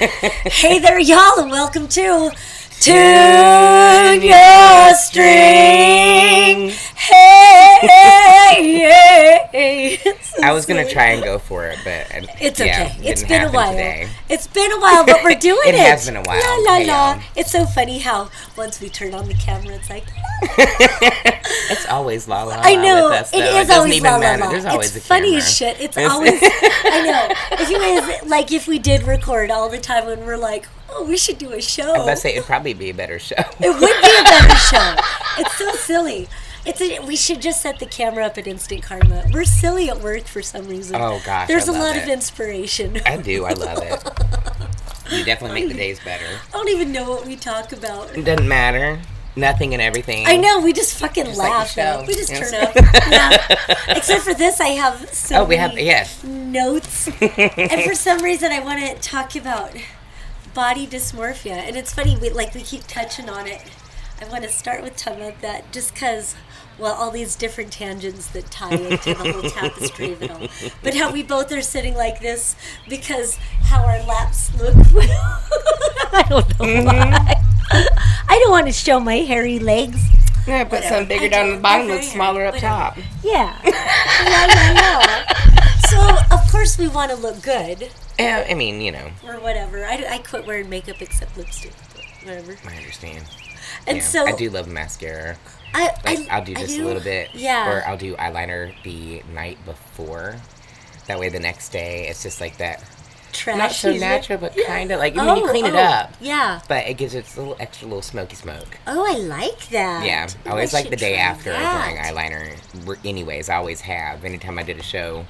Hey there, y'all, and welcome to Tune Your String. Hey. I was going to try and go for it, but it's okay. It's been a while. Today. It's been a while, but we're doing it. It has been a while. La la la. It's so funny how once we turn on the camera, it's like. It's always la la la. I know. With us, it though. is It always la la la. There's always it's a funny camera. as shit. It's always. I know. If you guys, like, if we did record all the time when we're like, oh, we should do a show. I was about to say it'd probably be a better show. It would be a better show. It's so silly. We should just set the camera up at Instant Karma. We're silly at work for some reason. Oh gosh, there's I a love lot it. of inspiration. I do. I love it. You definitely make the days better. I don't even know what we talk about. It doesn't matter. Nothing and everything. I know. We just fucking just laugh. Like We just yes. turn up. Yeah. Except for this, I have so many notes. And for some reason, I want to talk about body dysmorphia. And it's funny. We keep touching on it. I want to start with talking about that just because, well, all these different tangents that tie into the whole tapestry of it all. But how we both are sitting like this because how our laps look. I don't know why. I don't want to show my hairy legs. Yeah, put something bigger down the bottom, looks smaller up top. Yeah. So, of course, we want to look good. Yeah, I mean, you know. Or whatever. I quit wearing makeup except lipstick. But whatever. I understand. And so I do love mascara. I'll do just a little bit. Yeah. Or I'll do eyeliner the night before. That way the next day it's just like that. Trashy, not so natural, but kind of like when you clean it up. Yeah. But it gives it a little extra little smoky smoke. Oh, I like that. Yeah. I always like the day after that. wearing eyeliner. Anyways, I always have. Anytime I did a show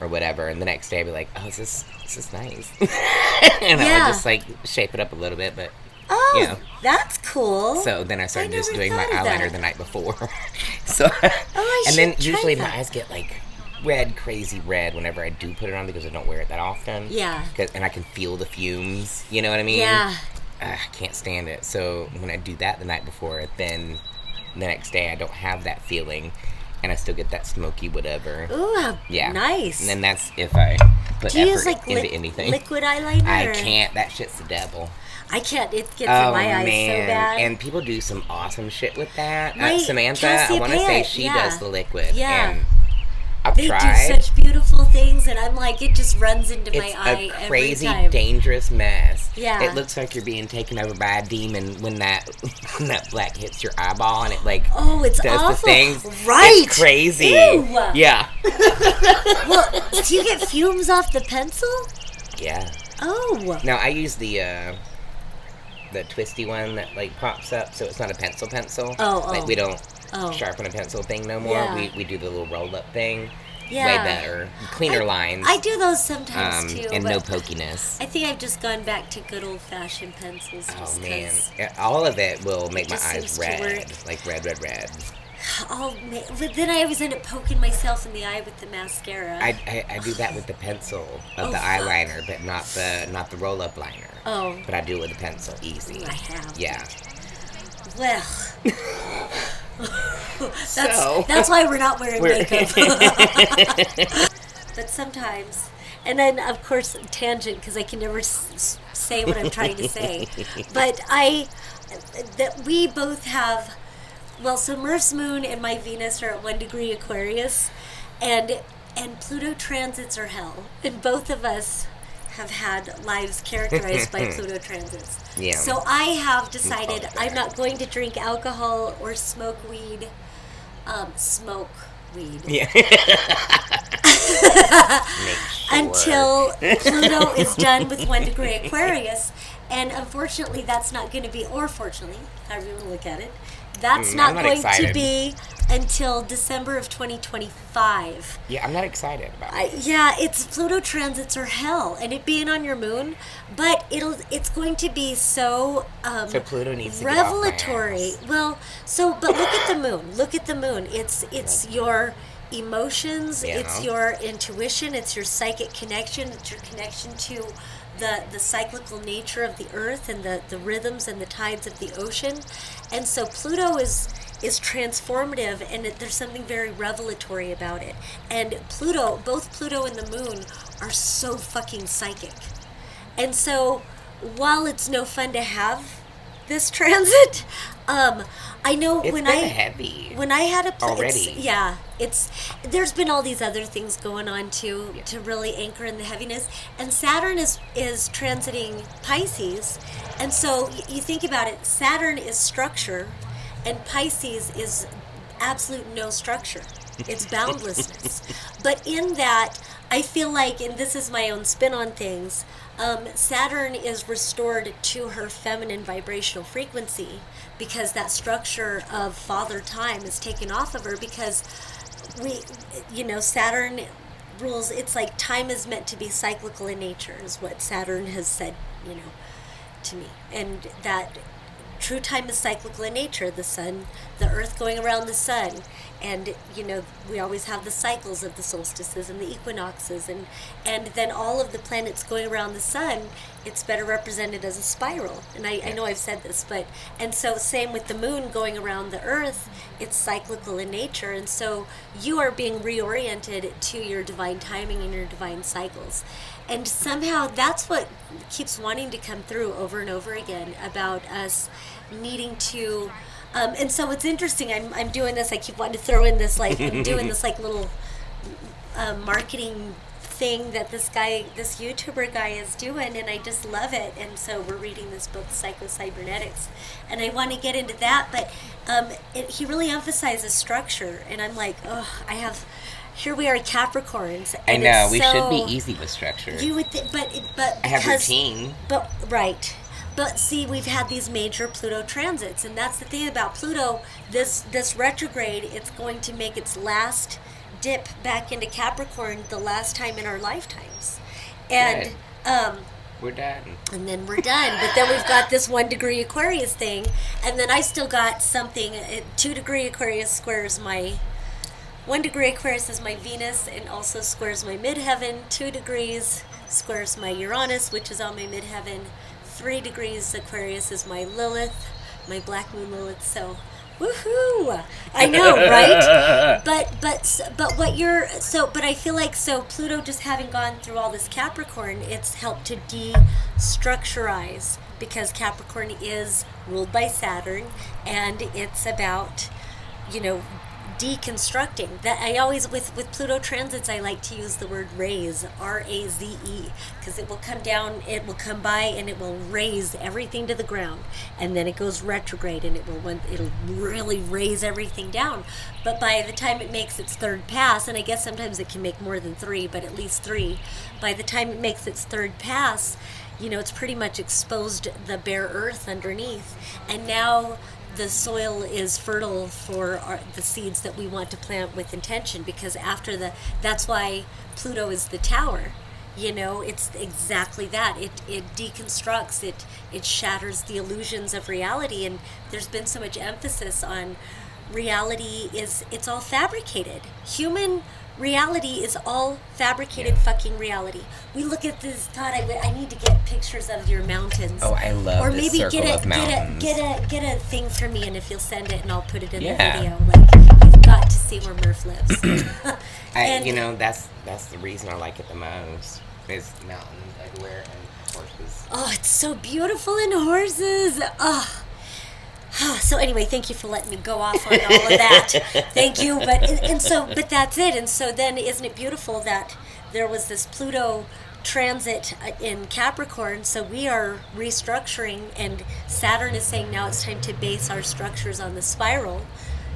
or whatever, and the next day I'd be like, oh, this is nice. And I would just like shape it up a little bit, but. Oh, you know. That's cool. So then I started just doing my thought of eyeliner that. the night before. So, and then should usually try my eyes get like red, crazy red whenever I do put it on because I don't wear it that often. Yeah. And I can feel the fumes. You know what I mean? Yeah. I can't stand it. So when I do that the night before, then the next day I don't have that feeling, and I still get that smoky whatever. Ooh, yeah. Nice. And then that's if I put do you effort use like into anything. liquid eyeliner? I can't. That shit's the devil. I can't. It gets in my eyes so bad. And people do some awesome shit with that. My Samantha, I want to say she does the liquid. Yeah. And I've they tried. do such beautiful things, and I'm like, it just runs into my eye It's a crazy, every time. dangerous mess. Yeah. It looks like you're being taken over by a demon when that black hits your eyeball, and it like it's does awful. the things. Right. It's crazy. Ew. Yeah. Well, do you get fumes off the pencil? Yeah. Oh. No, I use the twisty one that like pops up, so it's not a pencil. Like we don't sharpen a pencil thing no more. Yeah. We do the little roll up thing. Yeah. Way better, cleaner lines. I do those sometimes too, and but no pokiness. I think I've just gone back to good old fashioned pencils. Oh man, all of it will make my eyes seems to red, work. like red. Oh man, but then I always end up poking myself in the eye with the mascara. I do that with the pencil of the fuck. eyeliner, but not the roll up liner. Oh. But I do it with the pencil, easy. I have. Yeah. Well. That's why we're not wearing makeup. But sometimes, and then of course tangent because I can never say what I'm trying to say. But that we both have. Well, so Merf's moon and my Venus are at 1 degree Aquarius, and Pluto transits are hell, and both of us have had lives characterized by Pluto transits. Yeah. So I have decided I'm not going to drink alcohol or smoke weed. Yeah. Until Pluto is done with 1 degree Aquarius. And unfortunately, that's not going to be, or fortunately, however you want to look at it, that's not going to be until December of 2025. Yeah, I'm not excited about it. It's Pluto transits are hell, and it being on your moon, but it's going to be so so Pluto needs to revelatory. Get off my ass. Well, but look at the moon. Look at the moon. It's your emotions. Yeah. It's your intuition. It's your psychic connection. It's your connection to the cyclical nature of the earth and the rhythms and the tides of the ocean. And so Pluto is transformative, and there's something very revelatory about it. And both Pluto and the moon are so fucking psychic. And so while it's no fun to have this transit, I know it's when heavy. When I had a already. There's been all these other things going on too to really anchor in the heaviness. And Saturn is transiting Pisces, and so you think about it. Saturn is structure, and Pisces is absolute no structure. It's boundlessness. But in that, I feel like, and this is my own spin on things, Saturn is restored to her feminine vibrational frequency because that structure of father time is taken off of her, because Saturn rules, it's like time is meant to be cyclical in nature is what Saturn has said, to me. And that true time is cyclical in nature, the sun, the earth going around the sun. And, we always have the cycles of the solstices and the equinoxes. And then all of the planets going around the sun, it's better represented as a spiral. And I know I've said this, and so same with the moon going around the earth, it's cyclical in nature. And so you are being reoriented to your divine timing and your divine cycles. And somehow that's what keeps wanting to come through over and over again about us needing to... and so it's interesting. I'm doing this. I keep wanting to throw in this, I'm doing this little marketing thing that this YouTuber guy is doing, and I just love it. And so we're reading this book, Psycho-Cybernetics, and I want to get into that. But he really emphasizes structure, and I'm like, here we are, Capricorns. I know we should be easy with structure. You would, but I have routine. But right. But see, we've had these major Pluto transits, and that's the thing about Pluto. This retrograde, it's going to make its last dip back into Capricorn the last time in our lifetimes. And we're done. And then we're done. But then we've got this 1 degree Aquarius thing, and then I still got something. 2 degree Aquarius squares my 1 degree Aquarius is my Venus, and also squares my midheaven. 2 degrees squares my Uranus, which is on my midheaven. 3 degrees Aquarius is my Lilith, my black moon Lilith. So, woohoo! I know, right? But I feel like Pluto just having gone through all this Capricorn, it's helped to destructurize, because Capricorn is ruled by Saturn, and it's about, deconstructing. That I always, with Pluto transits, I like to use the word raze, R-A-Z-E, because it will come down, it will come by, and it will raise everything to the ground, and then it goes retrograde, and it'll really raise everything down. But by the time it makes its third pass, and I guess sometimes it can make more than 3, but at least 3, by the time it makes its third pass, it's pretty much exposed the bare earth underneath, and now the soil is fertile for the seeds that we want to plant with intention, because that's why Pluto is the tower. It's exactly that. It deconstructs, it shatters the illusions of reality, and there's been so much emphasis on reality it's all fabricated. Human reality is all fabricated fucking reality. We look at this. God, I need to get pictures of your mountains. Oh, I love. Or maybe get a thing for me, and if you'll send it, and I'll put it in the video. You've got to see where Merf lives. That's the reason I like it the most. Is mountains everywhere and horses. Oh, it's so beautiful in horses. Oh. So anyway, thank you for letting me go off on all of that. Thank you. But that's it. And so then, isn't it beautiful that there was this Pluto transit in Capricorn? So we are restructuring, and Saturn is saying now it's time to base our structures on the spiral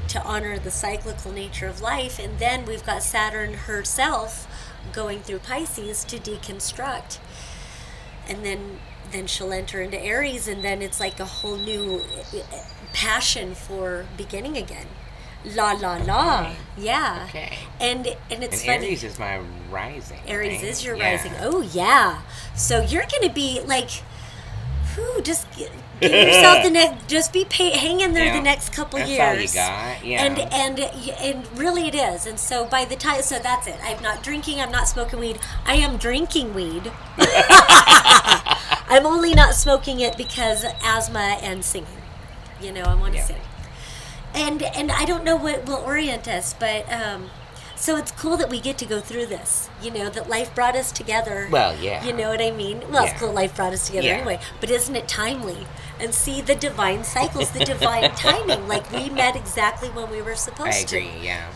to honor the cyclical nature of life. And then we've got Saturn herself going through Pisces to deconstruct. And then she'll enter into Aries, and then it's like a whole new passion for beginning again. La la la. Okay. Yeah. Okay. And it's funny. Aries is my rising. Aries is your rising. Oh yeah. So you're gonna be like, just give yourself the next. Just be hang in there the next couple years. That's all you got. Yeah. And really it is. And so by the time, so that's it. I'm not drinking. I'm not smoking weed. I am drinking weed. I'm only not smoking it because asthma and singing. I want to sing. And I don't know what will orient us, but So it's cool that we get to go through this, that life brought us together. Well, yeah. You know what I mean? Well, it's cool life brought us together anyway. But isn't it timely? And see the divine cycles, the divine timing. Like, we met exactly when we were supposed to. I agree, yeah.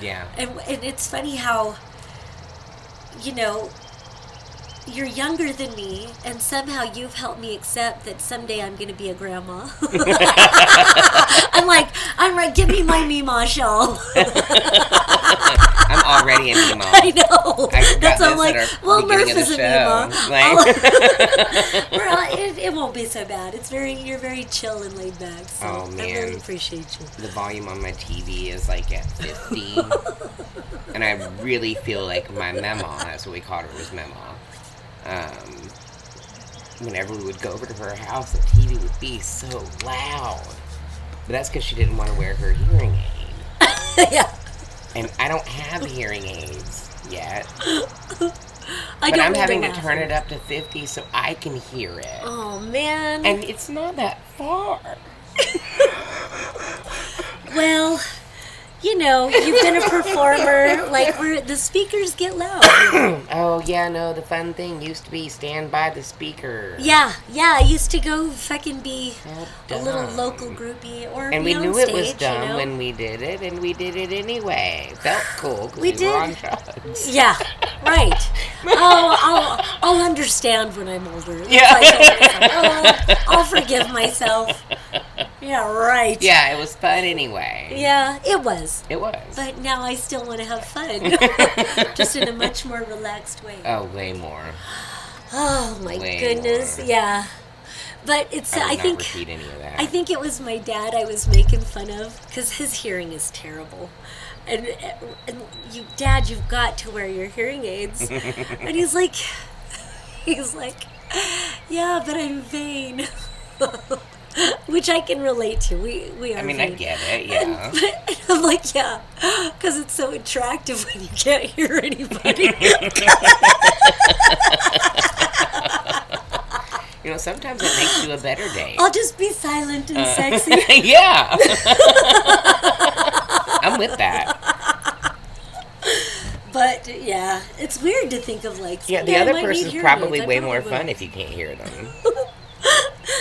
Yeah. And it's funny how, you're younger than me, and somehow you've helped me accept that someday I'm going to be a grandma. I'm like, give me my MeeMaws shawl. I'm already a MeeMaw. I know. That's why I'm like, well, Merf is a MeeMaw. It won't be so bad. You're very chill and laid back. So oh, man. I really appreciate you. The volume on my TV is like at 50. And I really feel like my Mema, that's what we called her, was Mema. Whenever we would go over to her house, the TV would be so loud. But that's because she didn't want to wear her hearing aid. Yeah. And I don't have hearing aids yet. But I'm having to turn it up to 50 so I can hear it. Oh, man. And it's not that far. Well, you've been a performer. Like, the speakers get loud. Oh, yeah, no, the fun thing used to be stand by the speaker. Yeah, I used to go fucking be a little local groupie and we knew it was dumb when we did it, and we did it anyway. Felt cool because we were on drugs. Yeah, right. I'll understand when I'm older. Yeah. I'll forgive myself. Yeah, right. Yeah, it was fun anyway. Yeah, it was. It was. But now I still want to have fun. Just in a much more relaxed way. Oh, way more. Oh, my goodness. More. Yeah. But it's, I think, repeat any of that. I think it was my dad I was making fun of because his hearing is terrible. And Dad, you've got to wear your hearing aids. And he's like, yeah, but I'm vain. Which I can relate to. We are. I mean, vain. I get it, yeah. And I'm like, yeah, because it's so attractive when you can't hear anybody. Sometimes it makes you a better date. I'll just be silent and sexy. Yeah. I'm with that. But, yeah, it's weird to think of, like... Yeah, the other person's probably way more fun if you can't hear them.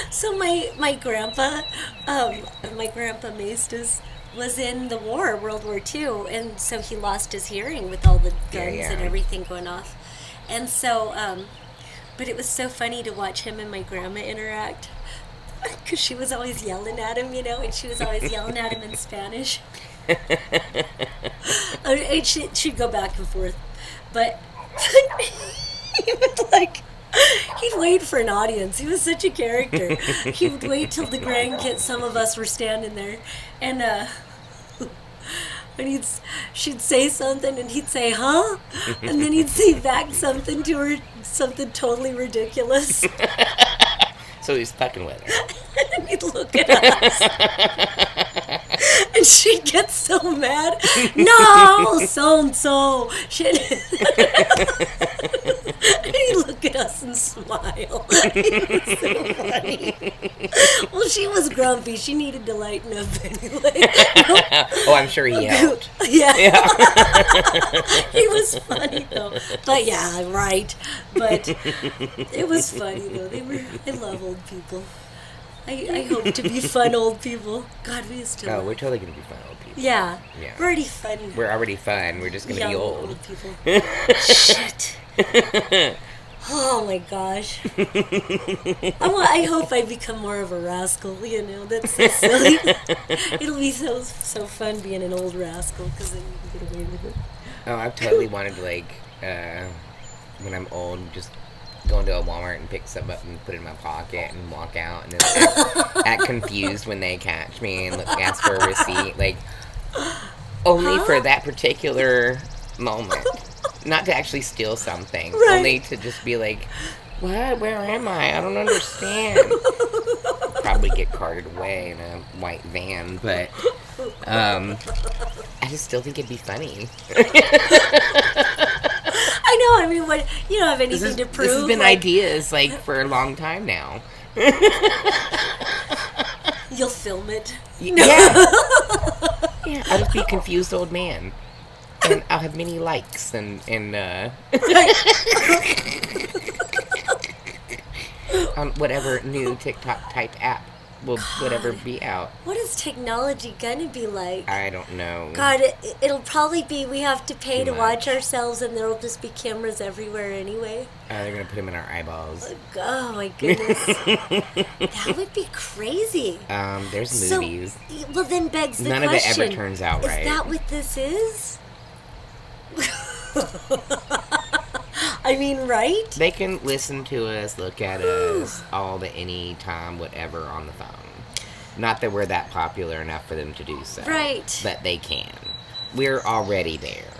So my grandpa Maestas was in the war, World War II, and so he lost his hearing with all the guns and everything going off. And so, but it was so funny to watch him and my grandma interact, because she was always yelling at him, and she was always yelling at him in Spanish. And she'd go back and forth, but he would he'd wait for an audience. He was such a character. He would wait till the grandkids, some of us were standing there, and she'd say something, and he'd say, huh? And then he'd say back something to her, something totally ridiculous. So he's fucking with her. And he'd look at us. And she'd get so mad. No, so-and-so. And he'd look at us and smile. It was so funny. Well, she was grumpy. She needed to lighten up anyway. Oh, I'm sure he helped. Yeah. He was funny, though. But, yeah, right. But it was funny, though. I love old people. I hope to be fun old people. God, we used to. Oh, we're totally going to be fun old people. Yeah. We're already fun. We're already fun. We're just going to be old people. Shit. Oh, my gosh. I hope I become more of a rascal, That's so silly. It'll be so fun being an old rascal, because then you can get away with it. Oh, I've totally wanted to, when I'm old, just go into a Walmart and pick something up and put it in my pocket and walk out and then act confused when they catch me and ask for a receipt. Only for that particular moment. Not to actually steal something. Right. Only to just be like, what? Where am I? I don't understand. Probably get carted away in a white van, but I just still think it'd be funny. I know. I mean, what, you don't have anything to prove. This has been ideas for a long time now. You'll film it. Yeah. Yeah. I'll just be a confused old man. And I'll have many likes and on whatever new TikTok type app will whatever be out. What is technology gonna be like? I don't know. God, it'll probably be we have to pay to watch ourselves, and there'll just be cameras everywhere anyway. They're gonna put them in our eyeballs. Oh my goodness, that would be crazy. There's movies. So, well, then begs the question. None of it ever turns out right. Is that what this is? I mean, right? They can listen to us, look at us, all the anytime, whatever on the phone. Not that we're that popular enough for them to do so. Right. But they can. We're already there.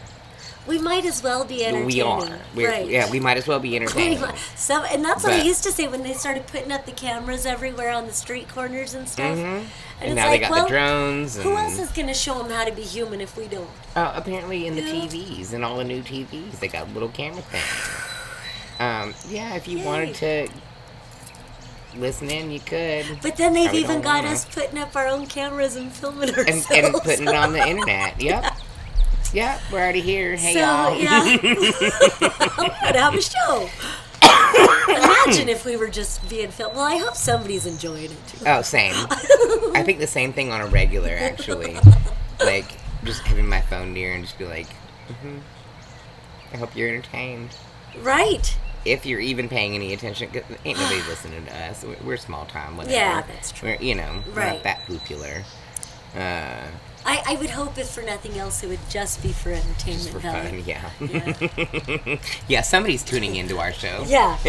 We might as well be entertaining. We are. Right. Yeah, we might as well be entertaining. And that's what I used to say when they started putting up the cameras everywhere on the street corners and stuff. Mm-hmm. And now they got the drones. Who else is going to show them how to be human if we don't? Apparently in the TVs, and all the new TVs, they got little camera things. If you wanted to listen in, you could. But then they've even got us putting up our own cameras and filming ourselves. And putting it on the internet. Yep. Yeah, we're already here. Hey, y'all. Yeah. I'm going to have a show. Imagine if we were just being filmed. Well, I hope somebody's enjoying it, too. Oh, same. I think the same thing on a regular, actually. Like, just having my phone near and just be like, I hope you're entertained. Right. If you're even paying any attention, because ain't nobody listening to us. We're small time, whatever. Yeah, that's true. We're, not that popular. I would hope, if for nothing else, it would just be for entertainment. Just for value. fun, yeah. Yeah, somebody's tuning into our show. Yeah.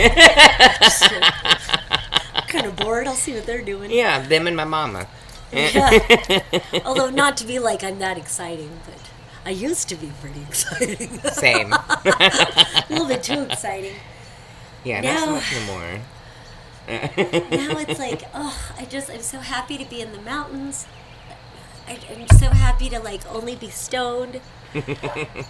I'm kind of bored. I'll see what they're doing. Yeah, them and my mama. Yeah. Although not to be like I'm that exciting, but I used to be pretty exciting. Same. A little bit too exciting. Yeah, now, not so much anymore. Now it's like, I'm so happy to be in the mountains. I'm so happy to only be stoned.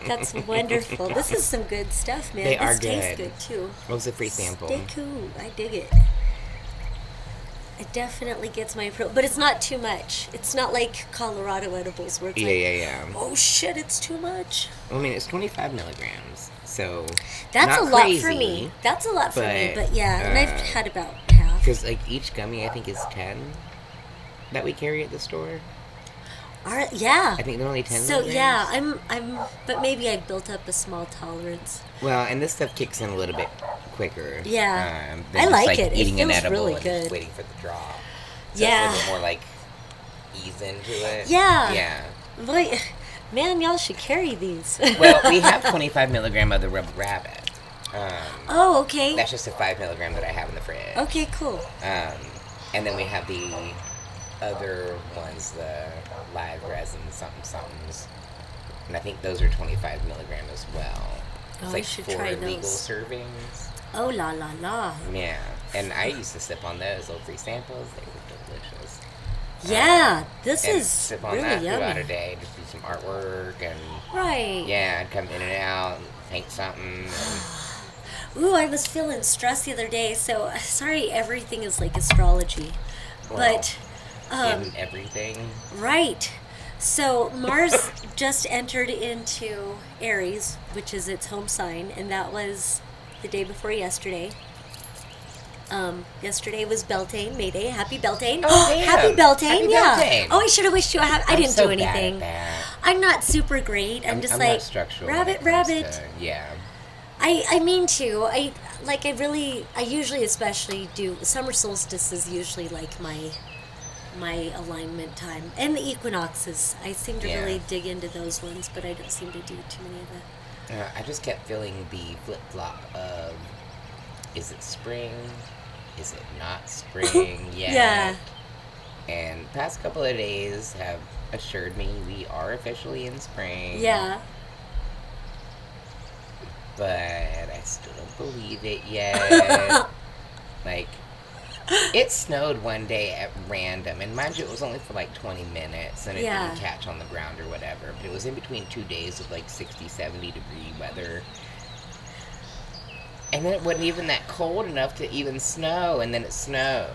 That's wonderful. This is some good stuff, man. They are good. This tastes good too. What was a free sample? Stay cool. I dig it. It definitely gets my approval, but it's not too much. It's not like Colorado edibles where it's yeah. Oh shit, it's too much. I mean, it's 25 milligrams, so that's not a lot crazy, for me. That's a lot for me, but yeah, and I've had about half. Because each gummy, I think, is 10 that we carry at the store. Yeah. I think they're only 10 So milligrams. yeah, but maybe I've built up a small tolerance. Well, and this stuff kicks in a little bit quicker. Yeah. I like it. Eating it an feels edible really and good. just waiting for the draw. So yeah. it's a little more ease into it. Yeah. Yeah. Boy, man, y'all should carry these. Well, we have 25 milligram of the Rubber Rabbit. Oh, okay. That's just a 5 milligram that I have in the fridge. Okay, cool. And then we have the other ones, the live resin somethings. And I think those are 25 milligram as well. It's I should 4 try legal those. servings. Oh, la la la. Yeah. And I used to sip on those little free samples. They were delicious. Yeah, this is sip on really that yummy. throughout a day. Just do some artwork and right. Yeah, I'd come in and out and paint something. Ooh, I was feeling stressed the other day. So sorry, everything is like astrology, but in everything. Right. So Mars just entered into Aries, which is its home sign, and that was the day before yesterday. Yesterday was Beltane, May Day. Happy Beltane. Oh, damn. Happy Beltane, Happy yeah. Beltane. Oh, I should have wished you a happy. I didn't so do anything. Bad at that. I'm not super great. I'm just I'm like, not structural rabbit. Yeah. I mean to. I usually especially do, summer solstice is usually like my alignment time. And the equinoxes. I seem to really dig into those ones, but I don't seem to do too many of that. I just kept feeling the flip-flop of, is it spring? Is it not spring yet? Yeah. And past couple of days have assured me we are officially in spring. Yeah. But I still don't believe it yet. It snowed one day at random, and mind you, it was only for 20 minutes, and it didn't catch on the ground or whatever, but it was in between 2 days of 60, 70 degree weather. And then it wasn't even that cold enough to even snow, and then it snowed.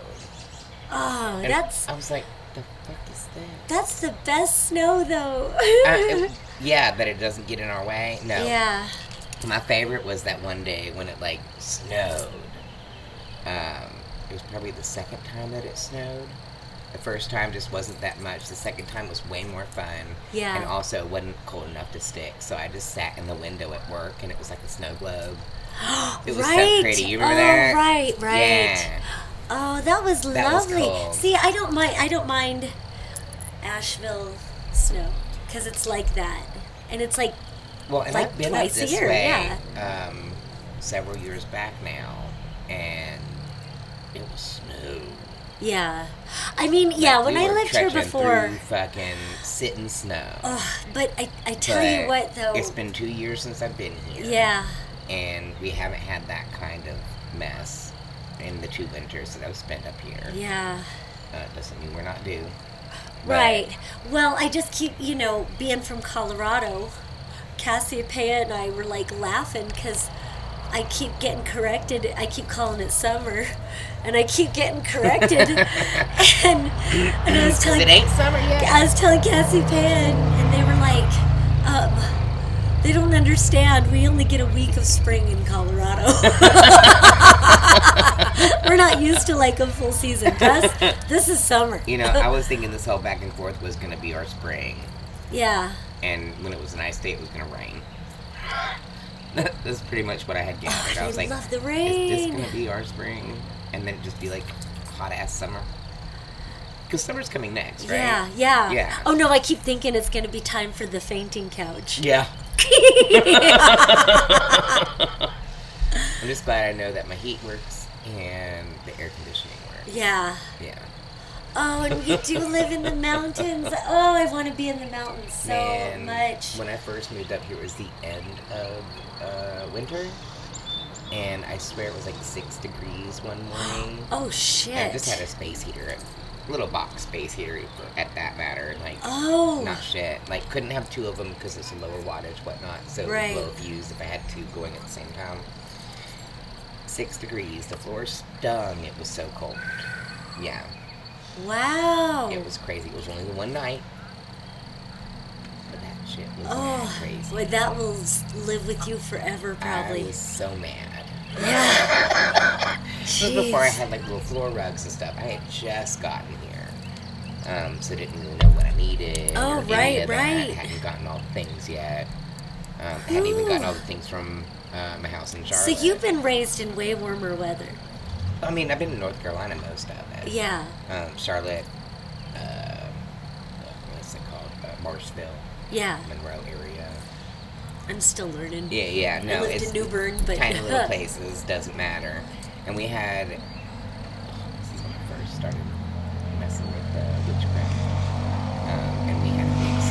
Oh, and I was like, the fuck is that? That's the best snow, though. Yeah, that it doesn't get in our way. No. Yeah. My favorite was that one day when it, like, snowed. It was probably the second time that it snowed. The first time just wasn't that much. The second time was way more fun. Yeah. And also it wasn't cold enough to stick. So I just sat in the window at work and it was like a snow globe. It was so pretty. You remember that? Right. Yeah. Oh, that was lovely. Cool. See, I don't mind Asheville snow because it's like that. And it's like and like I've been twice up this a year, way several years back now, and it was snow. Yeah. I mean, yeah, when I lived here before. Through fucking sitting snow. But I tell you what, though. It's been 2 years since I've been here. Yeah. And we haven't had that kind of mess in the 2 winters that I've spent up here. Yeah. Doesn't mean we're not due. Right. Well, I just keep, being from Colorado, Cassiopeia and I were like laughing because I keep getting corrected. I keep calling it summer, and I keep getting corrected. and I was telling it ain't summer yet. I was telling Cassiopeia, and they were like, they don't understand. We only get a week of spring in Colorado. We're not used to like a full season. This is summer. I was thinking this whole back and forth was going to be our spring. Yeah. And when it was a nice day, it was going to rain. That's pretty much what I had gathered. I was like, love the rain. Is this going to be our spring? And then just be like hot-ass summer. Because summer's coming next, right? Yeah. Oh, no, I keep thinking it's going to be time for the fainting couch. Yeah. I'm just glad I know that my heat works and the air conditioning works. Yeah. Yeah. Oh, and you do live in the mountains. Oh, I want to be in the mountains so much. When I first moved up here, it was the end of winter. And I swear it was like 6 degrees one morning. Oh, shit. And I just had a space heater, a little box space heater at that matter. Like, not shit. Like, couldn't have 2 of them because it's a lower wattage, whatnot. So it would blow a fuse if I had 2 going at the same time. 6 degrees. The floor stung. It was so cold. Yeah. Wow. It was crazy. It was only the one night. But that shit was crazy. Boy, that will live with you forever, probably. I was so mad. Yeah. This was before I had like little floor rugs and stuff. I had just gotten here. So didn't really know what I needed. Oh, right. Hadn't gotten all the things yet. Hadn't even gotten all the things from my house in Charlotte. So you've been raised in way warmer weather. I mean, I've been in North Carolina most of it. Yeah. Charlotte, what's it called? Marshville. Yeah. Monroe area. I'm still learning. Yeah. No, I lived in New Bern, but tiny little places, doesn't matter. And we had, this is when I first started messing with witchcraft. And we had pigs.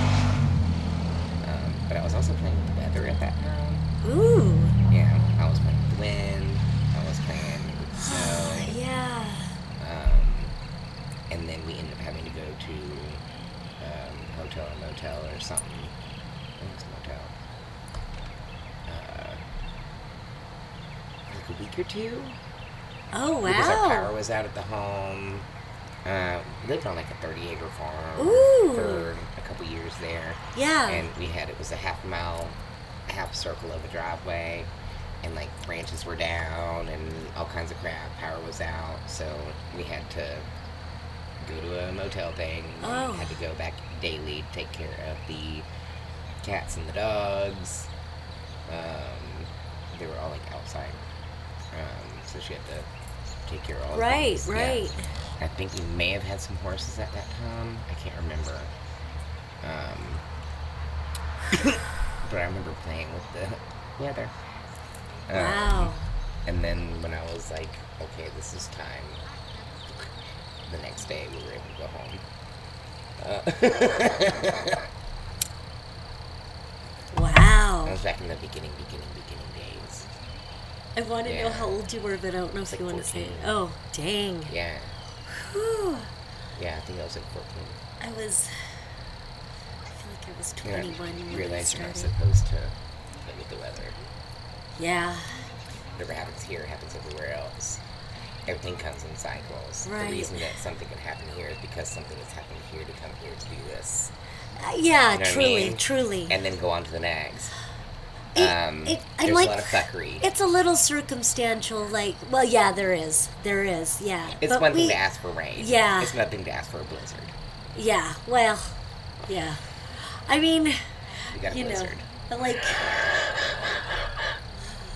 But I was also playing with the weather at that time. Ooh. Yeah, I was playing with the wind. I was playing with the snow. Yeah. And then we ended up having to go to hotel or motel or something. I think it was a motel. Like a week or 2. Oh, wow. Because our power was out at the home. We lived on like a 30-acre farm for a couple years there. Yeah. And it was a half circle of a driveway. And like branches were down and all kinds of crap. Power was out. So we had to go to a motel thing. Oh. Had to go back daily to take care of the cats and the dogs. They were all like outside. So she had to take care of all the things. Right. Yeah. I think we may have had some horses at that time. I can't remember. But I remember playing with the weather. Wow. And then when I was like, okay, this is time, the next day we were able to go home. Wow. I was back in the beginning days. I want to know how old you were, but I don't know if you want to say it. Oh, dang. Yeah. Whew. Yeah, I think I was like 14. I feel like I was 21 when I realized you're not started. supposed to play with the weather. Yeah. Whatever happens here happens everywhere else. Everything comes in cycles. Right. The reason that something can happen here is because something has happened here to come here to do this. Yeah, You know truly. And then go on to the next. I'm There's like, a lot of fuckery. It's a little circumstantial, like, well, yeah, there is, yeah. It's one thing to ask for rain. Yeah. It's another thing to ask for a blizzard. Yeah, well, yeah. I mean, We got a blizzard. But like,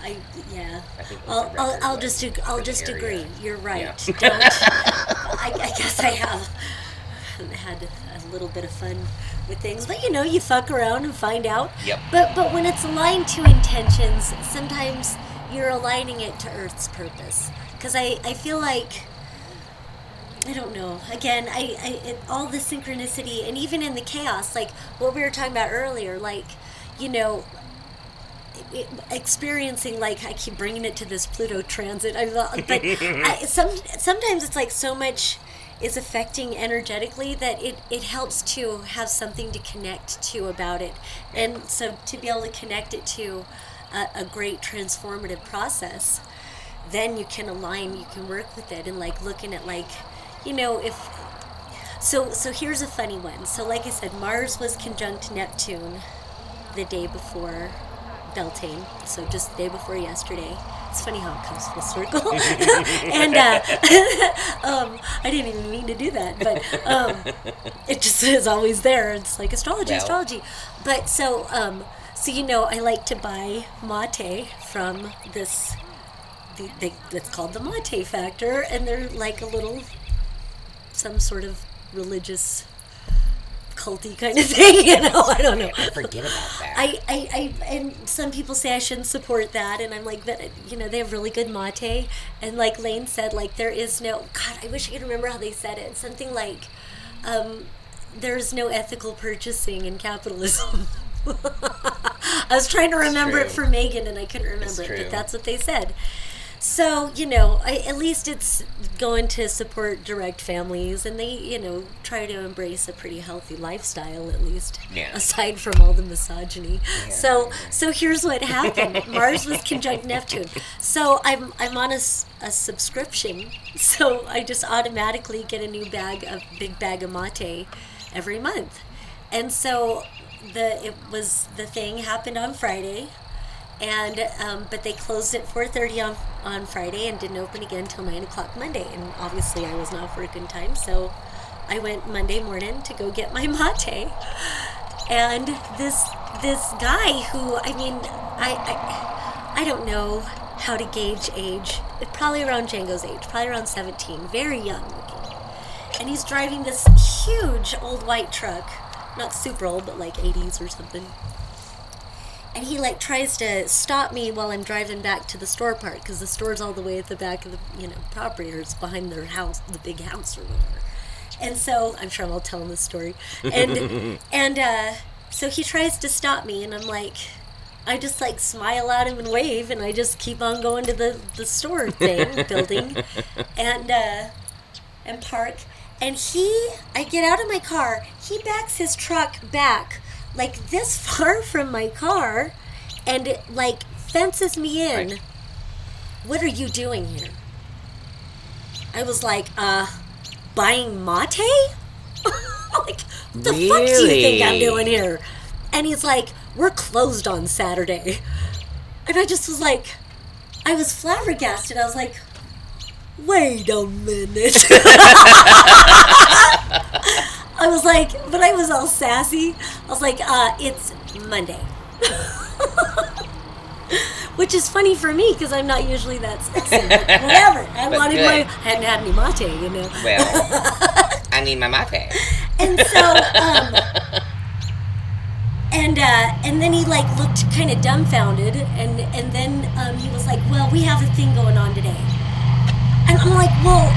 I think I'll just agree. You're right. Yeah. Don't. I guess I have had a little bit of fun with things, but you fuck around and find out. Yep. But when it's aligned to intentions, sometimes you're aligning it to Earth's purpose. Because I feel like, I don't know. Again, all the synchronicity, and even in the chaos, like what we were talking about earlier, like, experiencing, like, I keep bringing it to this Pluto transit. Sometimes it's like so much is affecting energetically that it helps to have something to connect to about it, and so to be able to connect it to a great transformative process, then you can align, you can work with it, and like looking at, like, if so here's a funny one. So like I said, Mars was conjunct Neptune the day before Beltane, so just the day before yesterday. It's funny how it comes full circle. And I didn't even mean to do that, but it just is always there. It's like astrology. But so I like to buy mate from this, it's called the Mate Factor, and they're like a little, some sort of religious culty kind of thing, I don't know. I forget about that. I and some people say I shouldn't support that, and I'm like, but they have really good mate, and like Lane said, like, there is no, God, I wish I could remember how they said it. Something like, there's no ethical purchasing in capitalism. I was trying to remember it for Megan, and I couldn't remember it, but that's what they said. So, at least it's going to support direct families, and they, try to embrace a pretty healthy lifestyle, at least, aside from all the misogyny. Yeah. So here's what happened. Mars was conjunct Neptune. So I'm on a subscription, so I just automatically get a new big bag of mate every month. And so the thing happened on Friday. And but they closed at 4:30 on Friday and didn't open again until 9 o'clock Monday. And obviously I was not off work in time, so I went Monday morning to go get my mate. And this guy who, I don't know how to gauge age. Probably around Django's age, probably around 17, very young looking. And he's driving this huge old white truck, not super old, but like 80s or something. And he like tries to stop me while I'm driving back to the store part, because the store's all the way at the back of the property, or it's behind their house, the big house or whatever. And so I'm sure I'm all telling this story. And so he tries to stop me, and I'm like, I just like smile at him and wave, and I just keep on going to the store building, and park. And I get out of my car. He backs his truck back like this far from my car, and it like fences me in. Right. What are you doing here? I was like, buying mate? Like, what the fuck do you think I'm doing here? And he's like, we're closed on Saturday. And I just was like, I was flabbergasted. I was like, wait a minute. I was like, but I was all sassy. I was like, it's Monday. Which is funny for me, because I'm not usually that sassy. But whatever. I hadn't had any mate, Well, I need my mate. And so, and then he like looked kind of dumbfounded, and then he was like, well, we have a thing going on today. And I'm like, well,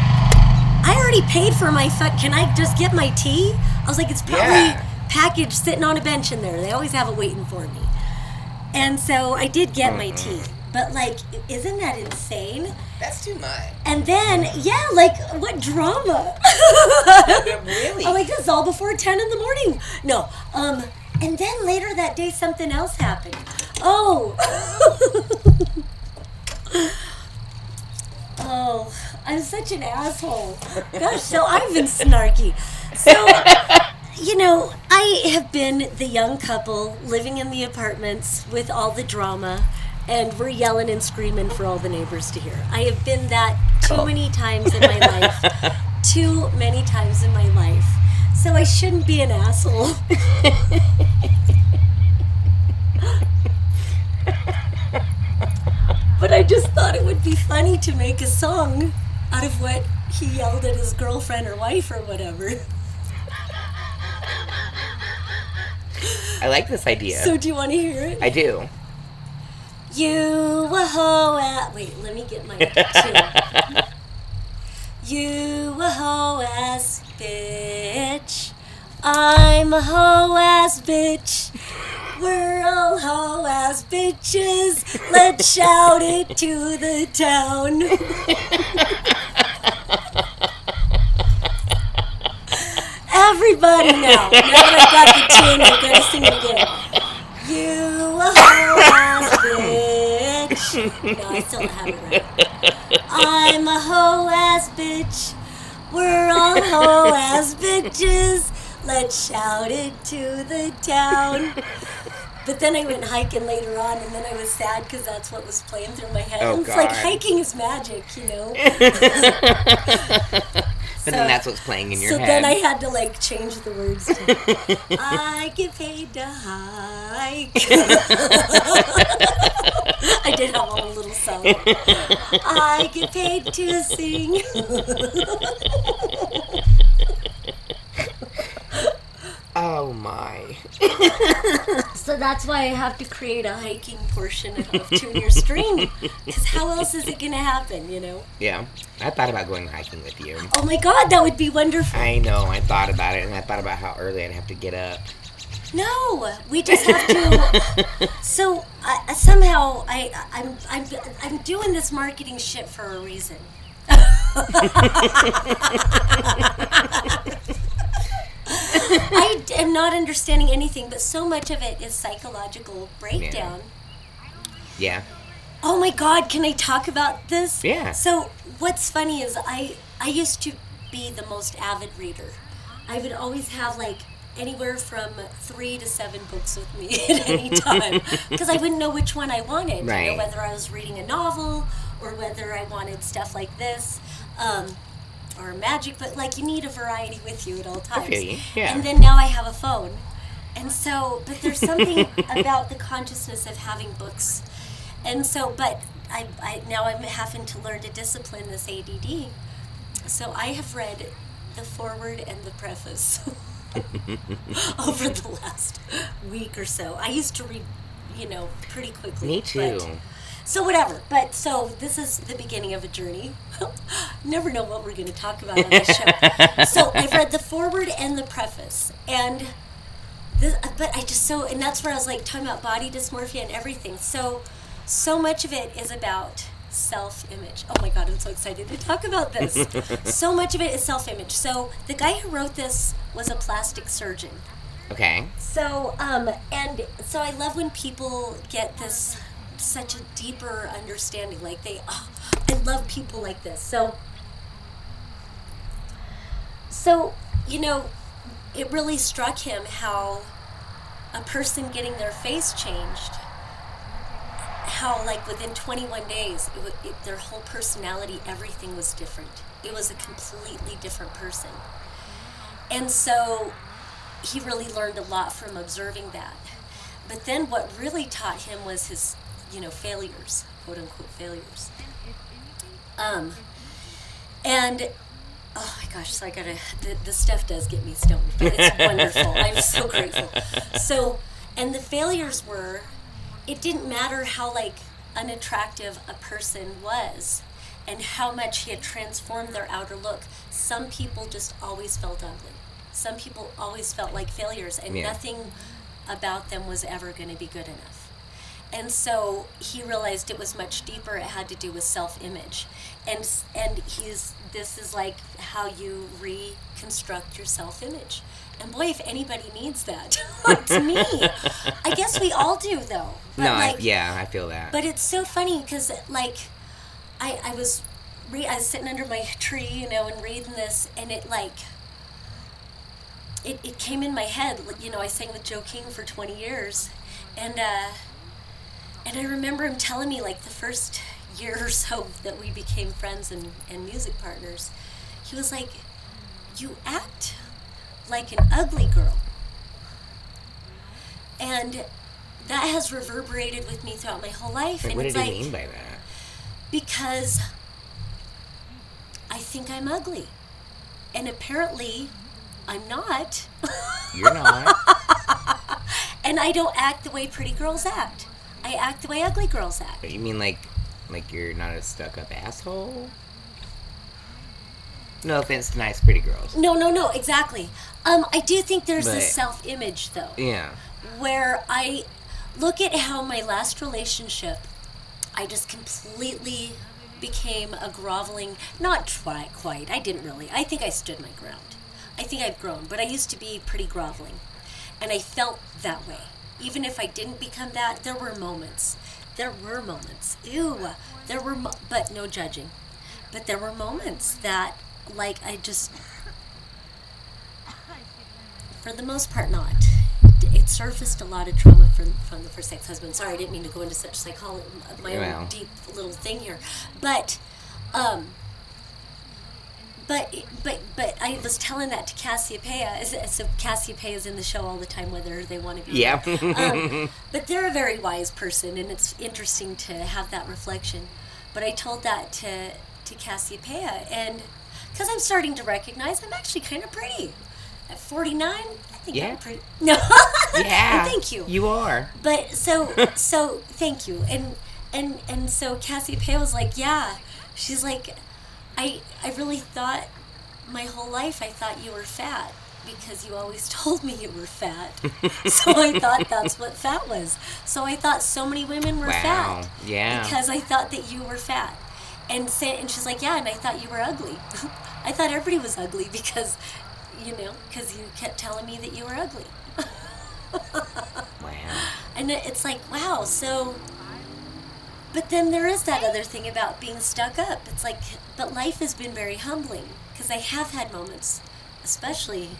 I already paid for my can I just get my tea? I was like, it's probably packaged sitting on a bench in there. They always have it waiting for me. And so I did get my tea. But like, isn't that insane? That's too much. And then, like, what drama? Really? I'm like, this is all before 10 in the morning. No. And then later that day, something else happened. Oh, I'm such an asshole. Gosh, so I've been snarky. So, I have been the young couple living in the apartments with all the drama, and we're yelling and screaming for all the neighbors to hear. I have been that too many times in my life. Too many times in my life. So I shouldn't be an asshole. But I just thought it would be funny to make a song out of what he yelled at his girlfriend or wife or whatever. I like this idea. So do you want to hear it? I do. You a hoe wait, let me get my tune. You a hoe ass bitch. I'm a hoe ass bitch. We're all hoe ass bitches. Let's shout it to the town. Everybody now that I've got the tune, I'm going to sing it again. You a hoe ass bitch. No, I still don't have it right. I'm a hoe ass bitch. We're all hoe ass bitches. Let's shout it to the town. But then I went hiking later on, and then I was sad because that's what was playing through my head. Oh, it's like hiking is magic, But then that's what's playing in your head. So then I had to change the words to I get paid to hike. I did have a little song. I get paid to sing. Oh my. So that's why I have to create a hiking portion of Tune Your String. Because how else is it going to happen, Yeah. I thought about going hiking with you. Oh my God, that would be wonderful. I know. I thought about it, and I thought about how early I'd have to get up. No, we just have to. So somehow I'm doing this marketing shit for a reason. I am not understanding anything, but so much of it is psychological breakdown. Yeah. Oh my God, can I talk about this? Yeah. So what's funny is I used to be the most avid reader. I would always have anywhere from 3 to 7 books with me at any time because I wouldn't know which one I wanted. Right. Whether I was reading a novel or whether I wanted stuff like this. Or magic, but you need a variety with you at all times. Okay, yeah. And then now I have a phone. And so, but there's something about the consciousness of having books. And so, but I now I'm having to learn to discipline this ADD. So I have read the foreword and the preface over the last week or so. I used to read, pretty quickly. Me too. So whatever, but so this is the beginning of a journey. Never know what we're going to talk about on this show. So I've read the foreword and the preface, and this, but and that's where I was talking about body dysmorphia and everything. So much of it is about self-image. Oh my God, I'm so excited to talk about this. So much of it is self-image. So the guy who wrote this was a plastic surgeon. Okay. So and so I love when people get this such a deeper understanding. I love people like this. So it really struck him how a person getting their face changed, how within 21 days, their whole personality, everything was different. It was a completely different person. And so he really learned a lot from observing that. But then what really taught him was his failures, quote unquote failures. And oh my gosh, so I gotta, the stuff does get me stoned, but it's wonderful. I'm so grateful. So, and the failures were, it didn't matter how unattractive a person was and how much he had transformed their outer look. Some people just always felt ugly. Some people always felt like failures, and nothing about them was ever going to be good enough. And so he realized it was much deeper. It had to do with self-image. And this is how you reconstruct your self-image. And boy, if anybody needs that, it's me. I guess we all do, though. But no, I feel that. But it's so funny because, I was sitting under my tree, and reading this, and it it came in my head. You know, I sang with Joe King for 20 years, and I remember him telling me, like, the first year or so that we became friends and music partners, he was like, you act like an ugly girl. And that has reverberated with me throughout my whole life. Wait, and what it's did like, he mean by that? Because I think I'm ugly. And apparently, I'm not. You're not. And I don't act the way pretty girls act. I act the way ugly girls act. You mean like you're not a stuck-up asshole? No offense to nice, pretty girls. No, exactly. I do think there's this self-image, though. Yeah. Where I look at how my last relationship, I just completely became a groveling, not quite, I didn't really. I think I stood my ground. I think I've grown, but I used to be pretty groveling. And I felt that way. Even if I didn't become that, there were moments. Ew. But no judging. But there were moments that, like, I just, for the most part, not. It surfaced a lot of trauma from the first ex-husband. Sorry, I didn't mean to go into such psychology, my own deep little thing here. But I was telling that to Cassiopeia. So Cassiopeia is in the show all the time, whether they want to be. Yeah. But they're a very wise person, and it's interesting to have that reflection. But I told that to Cassiopeia, and because I'm starting to recognize I'm actually kind of pretty. At 49, I think I'm pretty. No. Yeah. Thank you. You are. But so thank you. And so Cassiopeia was like, yeah. She's like, I really thought my whole life I thought you were fat because you always told me you were fat. So I thought that's what fat was. So I thought so many women were fat. Yeah. Because I thought that you were fat. And she's like, yeah, and I thought you were ugly. I thought everybody was ugly because you kept telling me that you were ugly. Wow. And it's like, wow, so... But then there is that other thing about being stuck up. It's like, but life has been very humbling, because I have had moments, especially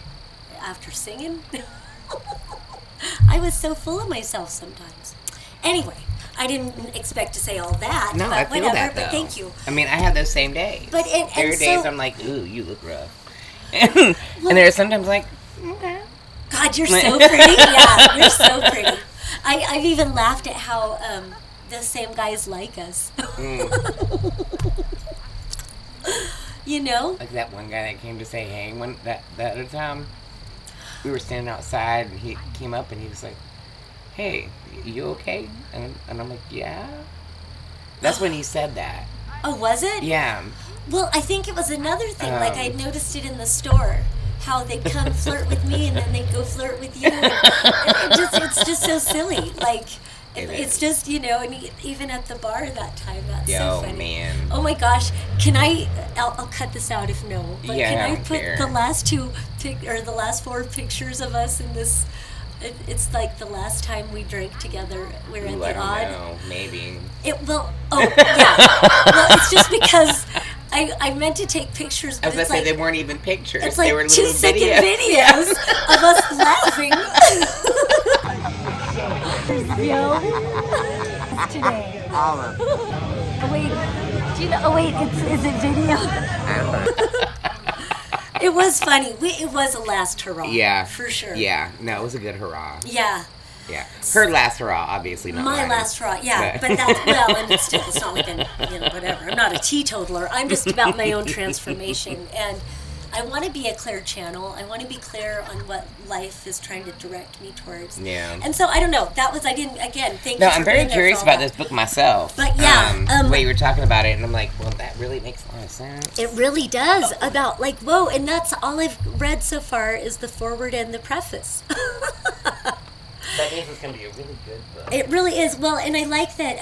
after singing. I was so full of myself sometimes. Anyway, I didn't expect to say all that. No, but I feel whatever, that, but though. thank you. I mean, I have those same days. But there are so, days I'm like, ooh, you look rough. And there are sometimes like, okay. God, you're so pretty. Yeah, you're so pretty. I've even laughed at how the same guys like us. You know? Like that one guy that came to say hey that other time. We were standing outside and he came up and he was like, hey, you okay? And I'm like, yeah. That's when he said that. Oh, was it? Yeah. Well, I think it was another thing. Like, I noticed it in the store. How they'd come flirt with me and then they'd go flirt with you. And it's just so silly. Like, it's just, and even at the bar that time, that's so funny. Man. Oh my gosh. I'll cut this out if no. But yeah, can I put the last the last 4 pictures of us in this? It's like the last time we drank together. We're at the Odd. I don't know, maybe. Yeah. Well, it's just because I meant to take pictures, but I was going to say, they weren't even pictures. It's like they were 2-second videos of us laughing. Yo, today. Oh wait, do you know? Oh wait, is it video? It was funny. It was a last hurrah. Yeah, for sure. Yeah, no, it was a good hurrah. Yeah. Yeah, her last hurrah, obviously not my mine. last hurrah. Yeah, but that's and it's still, it's not like whatever. I'm not a teetotaler. I'm just about my own transformation, and I want to be a clear channel. I want to be clear on what life is trying to direct me towards. Yeah. And so I don't know. That was thank you. No, I'm very curious about this book myself. But yeah, the way you were talking about it, and I'm like, well, that really makes a lot of sense. It really does. About whoa, and that's all I've read so far is the foreword and the preface. That means it's going to be a really good book. It really is. Well, and I like that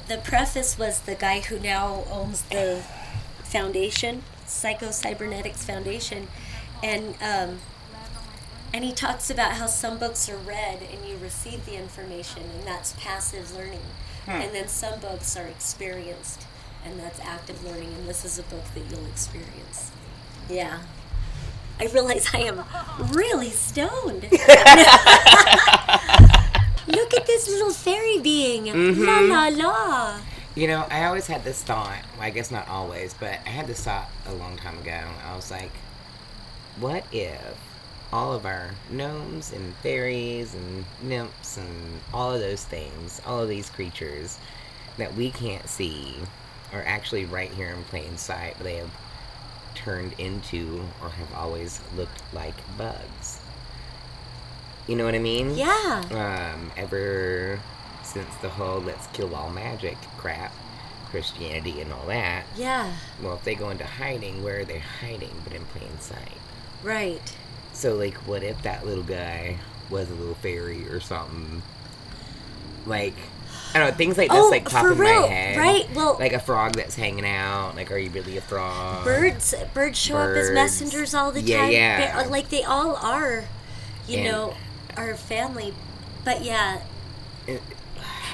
the preface was the guy who now owns the foundation, Psycho-Cybernetics Foundation, and he talks about how some books are read and you receive the information, and that's passive learning, and then some books are experienced, and that's active learning, and this is a book that you'll experience. Yeah. I realize I am really stoned. Look at this little fairy being. La la la. You know, I always had this thought, well, I guess not always, but I had this thought a long time ago. I was like, what if all of our gnomes and fairies and nymphs and all of those things, all of these creatures that we can't see are actually right here in plain sight, but they have turned into or have always looked like bugs. You know what I mean? Yeah. Ever since the whole let's kill all magic crap, Christianity and all that. Yeah. Well, if they go into hiding, where are they hiding but in plain sight? Right. So, like, what if that little guy was a little fairy or something? Like, I don't know, things like this, like, pop in my head. Right, well... Like a frog that's hanging out. Like, are you really a frog? Birds show up as messengers all the time. Yeah. Like, they all are, you know, our family. But, yeah...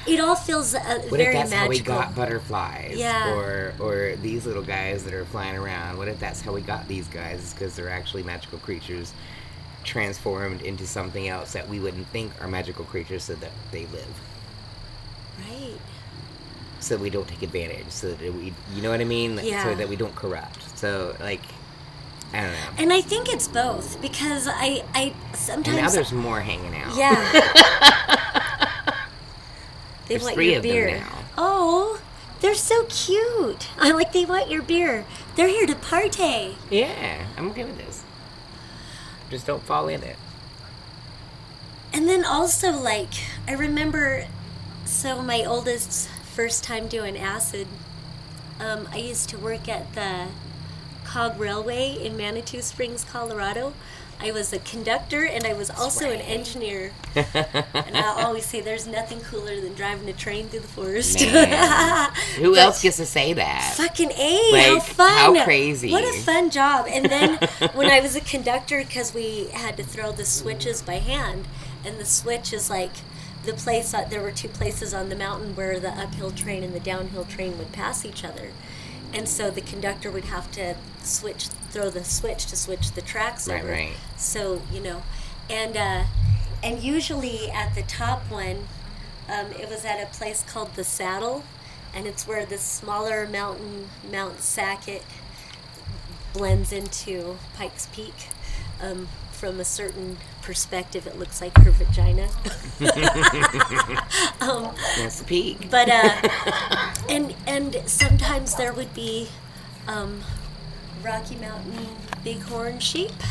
It all feels very magical. What if that's how we got butterflies? Yeah. Or these little guys that are flying around? What if that's how we got these guys? Because they're actually magical creatures transformed into something else that we wouldn't think are magical creatures so that they live. Right. So we don't take advantage. So that we, you know what I mean? Yeah. So that we don't corrupt. So, like, I don't know. And I think it's both. Because I sometimes... And now there's more hanging out. Yeah. They There's want 3 your of beer. them now. Oh, they're so cute. I like they want your beer. They're here to party. Yeah, I'm okay with this. Just don't fall in it. And then also, like, I remember, so my oldest's first time doing acid, I used to work at the Cog Railway in Manitou Springs, Colorado. I was a conductor, and I was also an engineer. And I always say there's nothing cooler than driving a train through the forest. Who else gets to say that? Fucking A, like, how fun. How crazy. What a fun job. And then when I was a conductor, because we had to throw the switches by hand, and the switch is like the place, there were 2 places on the mountain where the uphill train and the downhill train would pass each other. And so the conductor would have to throw the switch to switch the tracks over. Right. So, you know, and usually at the top one, it was at a place called the Saddle, and it's where the smaller mountain, Mount Sackett, blends into Pikes Peak. From a certain perspective, it looks like her vagina. That's the peak. But and sometimes there would be Rocky Mountain bighorn sheep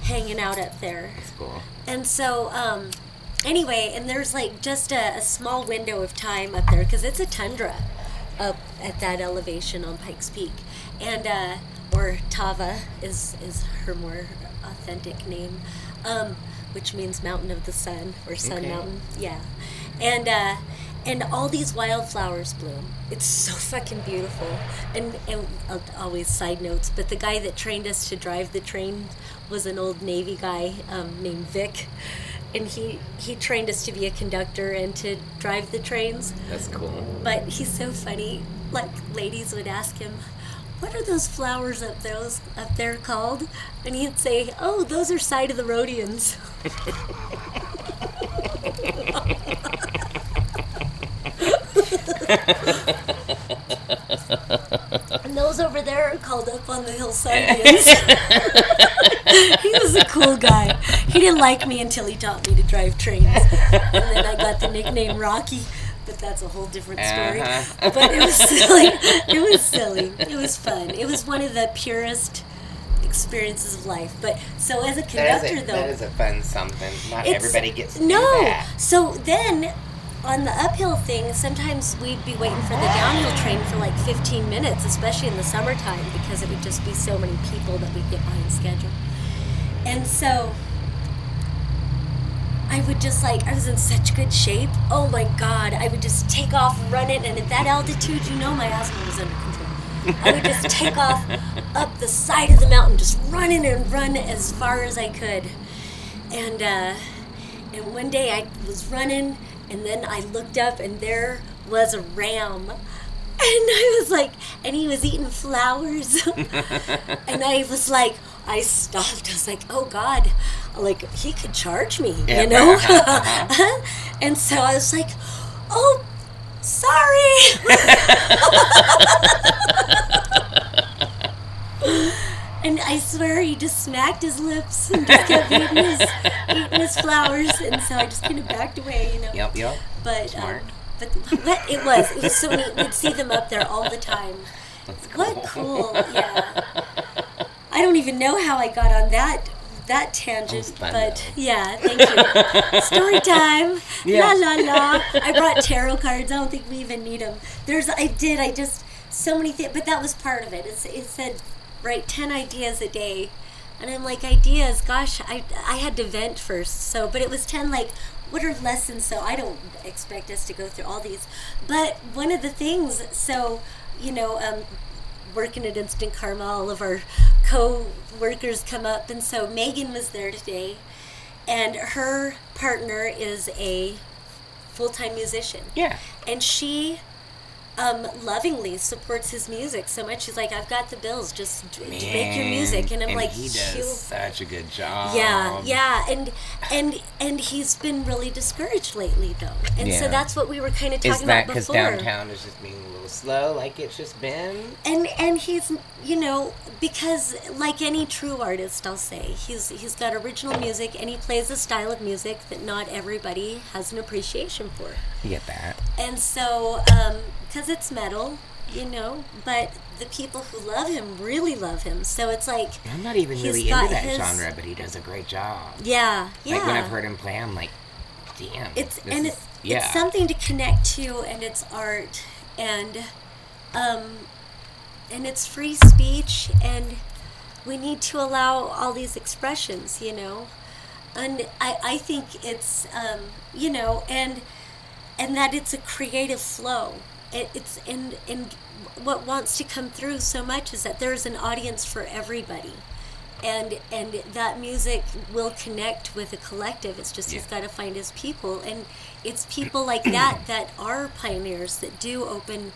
hanging out up there. That's cool. And so anyway, and there's like just a small window of time up there because it's a tundra up at that elevation on Pikes Peak, and or Tava is her more authentic name, which means Mountain of the Sun or Sun Mountain. Yeah, and all these wildflowers bloom. It's so fucking beautiful. And always side notes, but the guy that trained us to drive the train was an old Navy guy named Vic, and he trained us to be a conductor and to drive the trains. That's cool. But he's so funny. Like, ladies would ask him, "What are those flowers up there called?" And he'd say, "Oh, those are side of the Rhodians." And those over there are called up on the hill Sundians. He was a cool guy. He didn't like me until he taught me to drive trains. And then I got the nickname Rocky. But that's a whole different story. But it was silly. It was fun. It was one of the purest experiences of life. But so as a conductor, that is a fun something. Not everybody gets to do that. So then on the uphill thing, sometimes we'd be waiting for the downhill train for like 15 minutes, especially in the summertime, because it would just be so many people that we'd get behind schedule. And so I would just I was in such good shape. Oh my God, I would just take off running, and at that altitude, my asthma was under control. I would just take off up the side of the mountain, just running and run as far as I could. And one day I was running, and then I looked up, and there was a ram. And I was like, and he was eating flowers. And I was like, I stopped. I was like, oh God, like he could charge me, you know? And so I was like, oh, sorry. And I swear he just smacked his lips and just kept eating his flowers. And so I just kind of backed away, you know? Yep. But, smart. But it was so neat. We'd see them up there all the time. That's cool. What cool, yeah. I don't even know how I got on that tangent, but yeah, thank you. Story time. Yeah. La la la. I brought tarot cards. I don't think we even need them. So many things, but that was part of it. It said, write 10 ideas a day. And I'm like, ideas, gosh, I had to vent first. So, but it was 10, like, what are lessons? So I don't expect us to go through all these. But one of the things, so, you know, working at Instant Karma, all of our co-workers come up. And so Megan was there today. And her partner is a full-time musician. Yeah. And she lovingly supports his music so much. She's like, I've got the bills, just make your music. And I'm like, he does such a good job. Yeah, and he's been really discouraged lately though. And so that's what we were kind of talking about before. Is that because downtown is just being a little slow like it's just been? And he's, you know, because like any true artist, I'll say, he's got original music and he plays a style of music that not everybody has an appreciation for. You get that. And so, because it's metal, you know, but the people who love him really love him. So it's like, I'm not even really into that genre, but he does a great job. Yeah. Like when I've heard him play, I'm like, damn. It's something to connect to, and it's art, and it's free speech, and we need to allow all these expressions, you know. And I think it's, you know, and that it's a creative flow. It's in what wants to come through so much is that there's an audience for everybody, and that music will connect with a collective. It's just he's got to find his people, and it's people like that are pioneers, that do open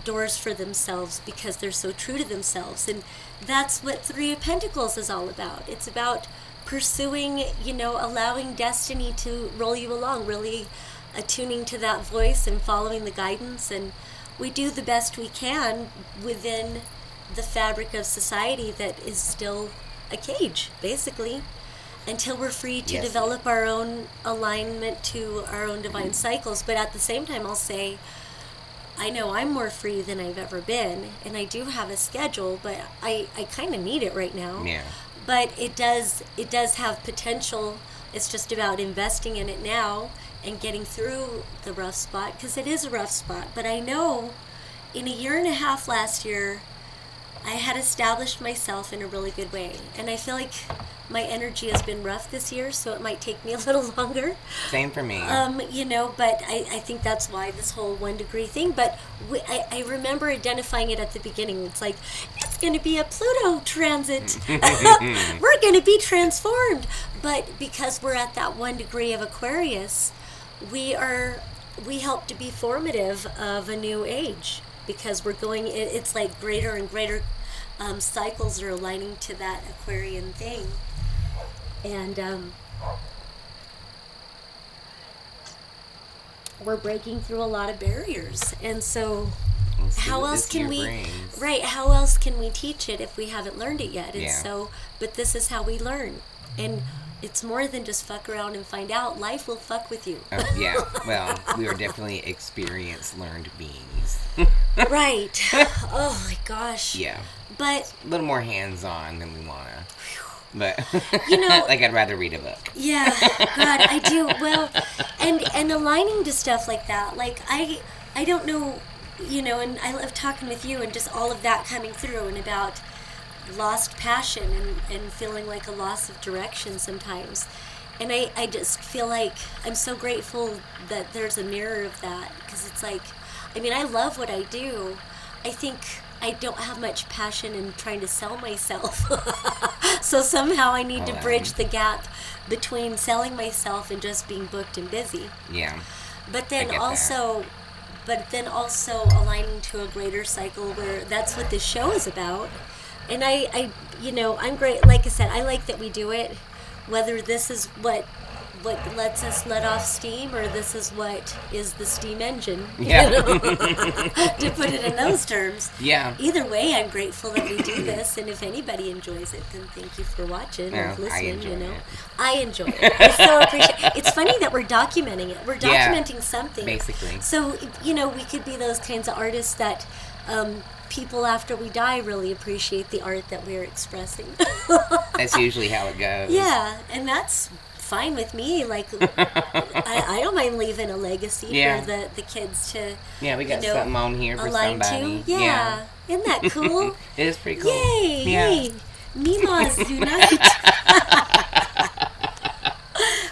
doors for themselves because they're so true to themselves. And that's what Three of Pentacles is all about. It's about pursuing, you know, allowing destiny to roll you along, really attuning to that voice and following the guidance. And we do the best we can within the fabric of society that is still a cage, basically, until we're free to develop our own alignment to our own divine cycles. But at the same time, I'll say, I know I'm more free than I've ever been, and I do have a schedule, but I kind of need it right now. Yeah. But it does have potential. It's just about investing in it now and getting through the rough spot, because it is a rough spot. But I know in a year and a half last year, I had established myself in a really good way. And I feel like my energy has been rough this year, so it might take me a little longer. Same for me. You know, but I think that's why this whole 1 degree thing. But I remember identifying it at the beginning. It's like, it's going to be a Pluto transit. We're going to be transformed. But because we're at that 1 degree of Aquarius, we help to be formative of a new age, because we're going, it's like greater and greater cycles are aligning to that Aquarian thing. And we're breaking through a lot of barriers. And so how else can we how else can we teach it if we haven't learned it yet? And so, but this is how we learn. And it's more than just fuck around and find out. Life will fuck with you. Yeah, well, we are definitely experienced, learned beings. Right. Oh my gosh. Yeah. But a little more hands-on than we want to. But, you know, like, I'd rather read a book. Yeah, God, I do. Well, and aligning to stuff like that. Like, I don't know, you know, and I love talking with you and just all of that coming through, and about lost passion and feeling like a loss of direction sometimes. And I just feel like I'm so grateful that there's a mirror of that, because it's like, I mean, I love what I do. I think I don't have much passion in trying to sell myself. So somehow I need to bridge the gap between selling myself and just being booked and busy. Yeah. But then also aligning to a greater cycle where that's what this show is about. And I I'm great. Like I said, I like that we do it. Whether this is what lets us let off steam, or this is what is the steam engine, to put it in those terms. Yeah. Either way, I'm grateful that we do this, and if anybody enjoys it, then thank you for watching and listening. I enjoy it. I so appreciate it. It's funny that we're documenting it. We're documenting something. Basically. So, we could be those kinds of artists that people after we die really appreciate the art that we're expressing. That's usually how it goes. Yeah, and that's fine with me. Like, I don't mind leaving a legacy for the kids to. Yeah, we got something on here for somebody. Yeah. Isn't that cool? It is pretty cool. Yay! Yay! MeeMaws unite!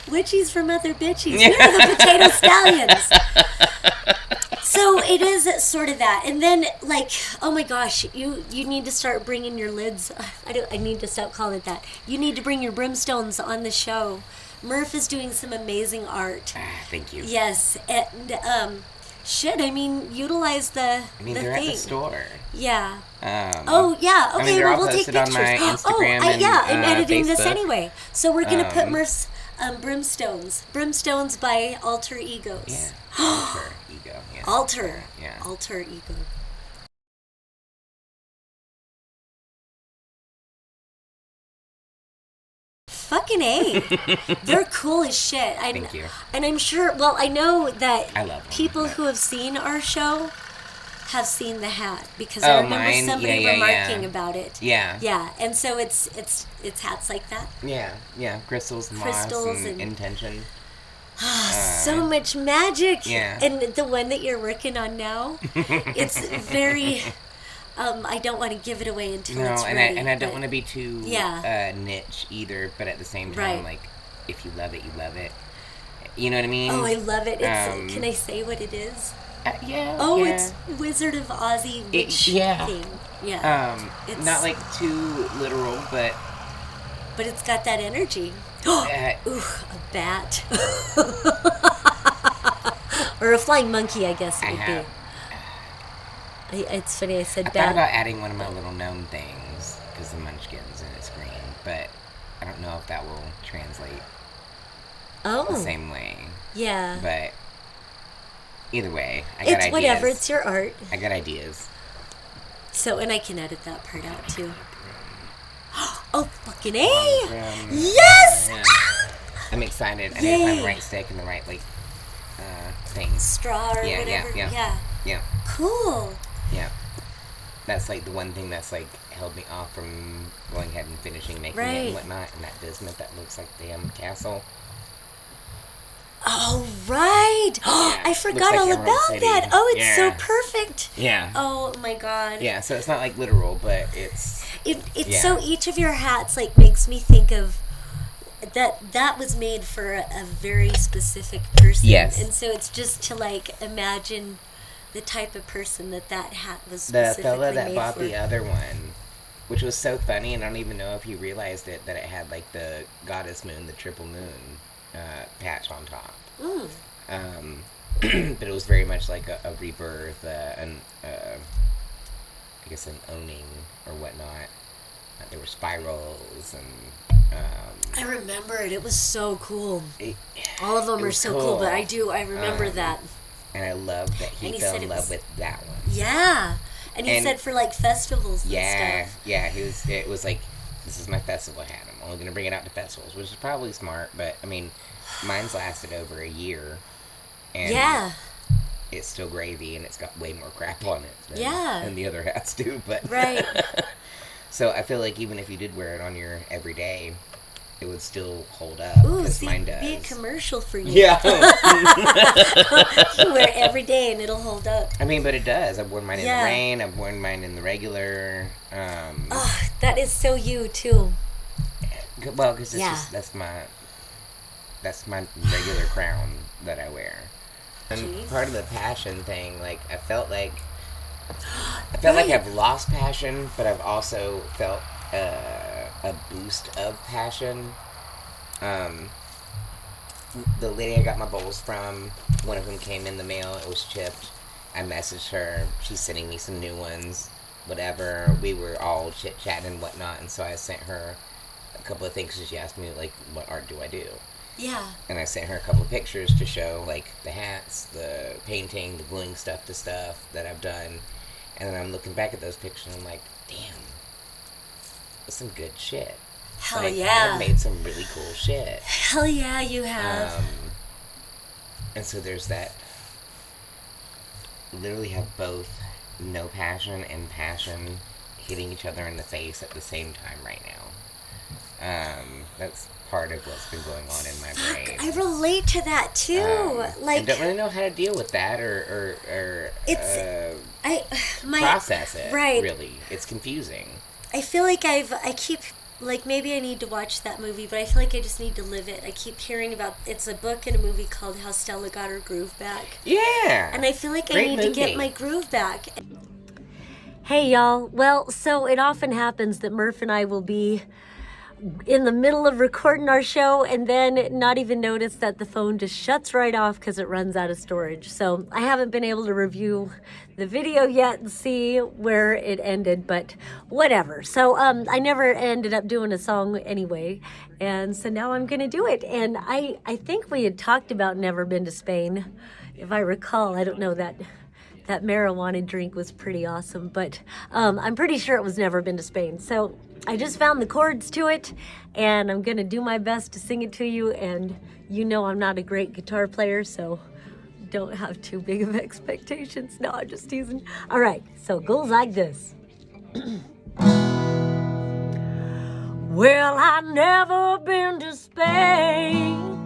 Witchies from other bitchies. We are the Potato Stallions. So it is sort of that, and then oh my gosh, you need to start bringing your lids. I need to stop calling it that. You need to bring your Brim Stones on the show. Merf is doing some amazing art. Thank you. Yes, and utilize the. They're at the store. Yeah. Oh yeah. Okay, they're all we'll take posted on pictures. my Instagram I'm editing Facebook. this anyway, so we're gonna put Merf's Brim Stones by Alter Egos. Yeah. Alter Ego. Yeah. Alter. Yeah. Alter Ego. Fucking A. They're cool as shit. Thank you. And I'm sure, I know that I love them, people who have seen our show have seen the hat, because I remember somebody remarking about it. Yeah. Yeah, and so it's hats like that. Yeah. Crystals, moss, and intention. So much magic. Yeah. And the one that you're working on now, it's very. I don't want to give it away until it's ready. I don't want to be too niche either. But at the same time, if you love it, you love it. You know what I mean? Oh, I love it. It's, can I say what it is? Yeah. Oh, yeah. It's Wizard of Ozzy witch thing. Yeah. It's not too literal, but it's got that energy. Ooh, a bat. Or a flying monkey, I guess it would be. It's funny, I said bat. I thought about adding one of my little gnome things, because the munchkins and it's green, but I don't know if that will translate the same way. Yeah. But either way, I got ideas. It's whatever, it's your art. I got ideas. So, and I can edit that part out too. Oh, fucking A! Yes! Yeah. I'm excited. I need to find the right stick and the right, things. Straw or whatever. Yeah. Cool. Yeah. That's, the one thing that's, held me off from going ahead and finishing making it and whatnot. And that bismuth that looks like the castle. Oh, right. Yeah. I forgot all about that. Oh, it's so perfect. Yeah. Oh, my God. Yeah, so it's not, literal, but it's... It's so each of your hats, makes me think of... That was made for a very specific person. Yes. And so it's just to, imagine the type of person that hat was specifically made for. The fella that bought the other one, which was so funny, and I don't even know if he realized it, that it had, the goddess moon, the triple moon patch on top. But it was very much like a rebirth, I guess an owning or whatnot. There were spirals and... I remember it. It was so cool. All of them are so cool, but I remember that. And I love that he fell in love with that one. Yeah. And he said for festivals and stuff. Yeah, it was this is my festival hat. I'm only going to bring it out to festivals, which is probably smart, but mine's lasted over a year. And it's still gravy, and it's got way more crap on it than the other hats do. But right. So I feel even if you did wear it on your everyday, it would still hold up. Ooh, mine does. Be a commercial for you. Yeah. You wear it every day and it'll hold up. But it does. I've worn mine in the rain. I've worn mine in the regular. That is so you too. Well, because that's my regular crown that I wear. And part of the passion thing, I felt like I've lost passion, but I've also felt a boost of passion. The lady I got my bowls from, one of them came in the mail. It was chipped. I messaged her. She's sending me some new ones. whatever. We were all chit-chatting and whatnot, and so I sent her a couple of things, and she asked me, like, what art do I do? Yeah. And I sent her a couple of pictures to show, like, the hats, the painting, the gluing stuff to stuff that I've done. And then I'm looking back at those pictures, and I'm like, damn, that's some good shit. Hell like, yeah. I've made some really cool shit. Hell yeah, you have. And so there's that. Literally have both no passion and passion hitting each other in the face at the same time right now. That's part of what's been going on in my brain. I relate to that too. Like, I don't really know how to deal with that or process it. Right. Really, it's confusing. I feel like I keep, like, maybe I need to watch that movie, but I feel like I just need to live it. I keep hearing about, it's a book and a movie called How Stella Got Her Groove Back. Yeah. And I feel like Great I need movie. to get my groove back. Hey y'all, well, so it often happens that Merf and I will be in the middle of recording our show and then not even notice that the phone just shuts right off because it runs out of storage. So I haven't been able to review the video yet and see where it ended, but whatever. So I never ended up doing a song anyway, and so now I'm gonna do it. And I think we had talked about Never Been to Spain, if I recall. I don't know, that marijuana drink was pretty awesome, but I'm pretty sure it was Never Been to Spain. So I just found the chords to it, and I'm gonna do my best to sing it to you, and you know I'm not a great guitar player, so don't have too big of expectations. No, I'm just teasing. All right, so it goes like this. Well, I've never been to Spain,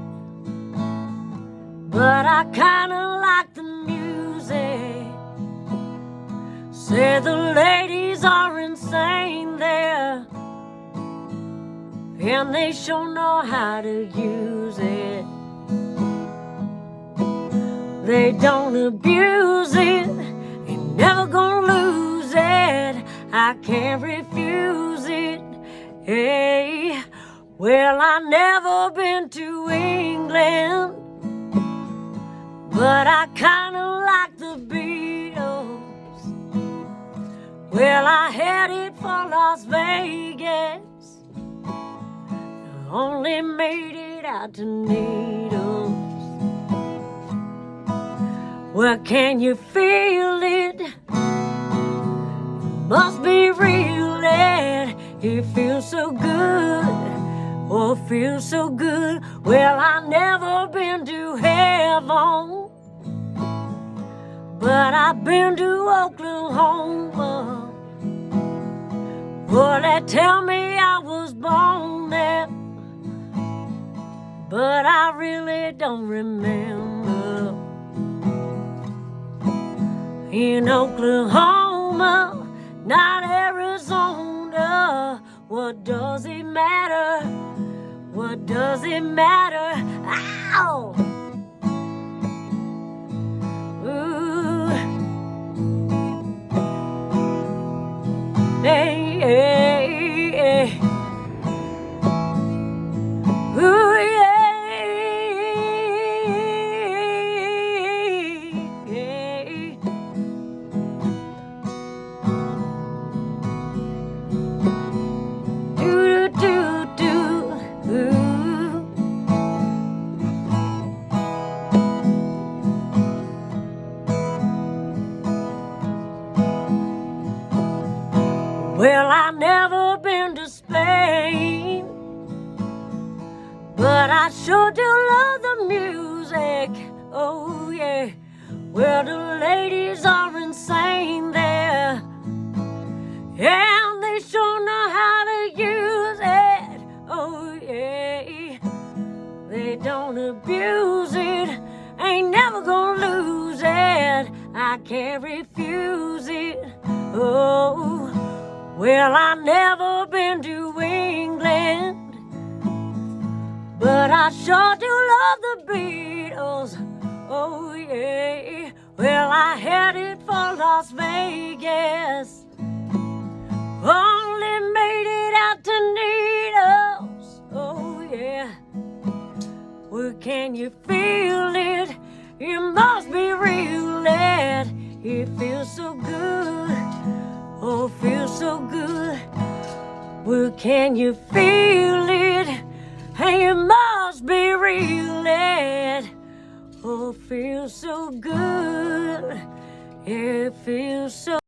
but I kinda like the music. Say the ladies are insane there, and they sure know how to use it. They don't abuse it, ain't never gonna lose it. I can't refuse it. Hey, well, I never been to England, but I kinda like the Beatles. Well, I headed for Las Vegas, only made it out to Needles. Well, can you feel it? Must be real, and it feels so good. Oh, feels so good. Well, I never been to heaven, but I've been to Oklahoma. Well, they tell me I was born there, but I really don't remember. In Oklahoma, not Arizona. What does it matter? What does it matter? Ow! Ooh. Hey, hey, hey. Ooh, yeah, yeah. Do, do, do, ooh. Well, I've never been to Spain, but I sure do love the music. Oh, yeah. Well, the ladies are insane there, and they sure know how to use it. Oh, yeah. They don't abuse it, ain't never gonna lose it. I can't refuse it. Oh, well, I've never been to England, but I sure do love the Beatles. Oh, yeah. Well, I headed for Las Vegas, only made it out to Needles. Oh, yeah. Well, can you feel it? It must be real, it feels so good. Oh, Well, can you feel it? And you must be real. Oh, feels so good. It feels so